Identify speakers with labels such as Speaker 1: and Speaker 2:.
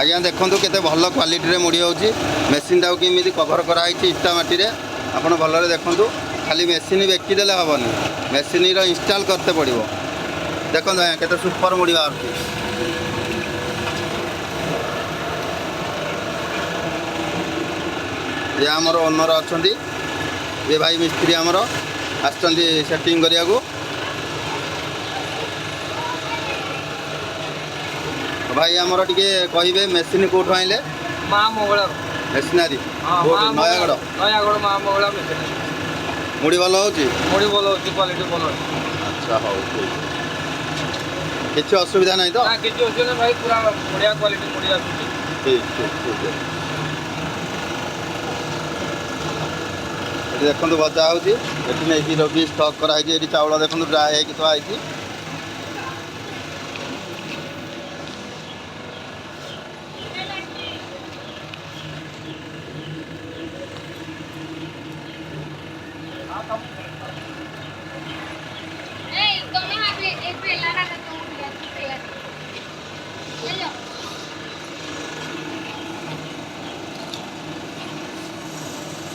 Speaker 1: आज्ञा देखूँ केते भल क्वालिटी मुड़ी होची मेसीन टाक केमी कभर कराई इटा माटी आपड़ भलरे देखूँ खाली मेसीन बेचीदेले हेनी मेसीन इंस्टॉल करते पड़ो देखो आज्ञा केते सुपर मुड़ी बाहर ये आमर ओनर अच्छा ये भाई मिस्त्री आमर आटिंग करने को भाई आमर टे कहे मेसीन कौटू आइले
Speaker 2: माँ मंगला
Speaker 1: मेसीनारी नयागढ़
Speaker 2: नयागढ़ माँ मंगला मेसीन
Speaker 1: मुड़ी भल हो
Speaker 2: मुड़ी भल हो क्वालिटी भल
Speaker 1: अच्छा हाँ किसी असुविधा नहीं तो
Speaker 2: किसी असुविधा भाई पूरा बढ़िया क्वालिटी मुड़ी आसूँ
Speaker 1: ठीक ठीक ठीक है देखो बजा होती नहीं भी स्टक कराई चाउल देखो ड्राए होती थुआई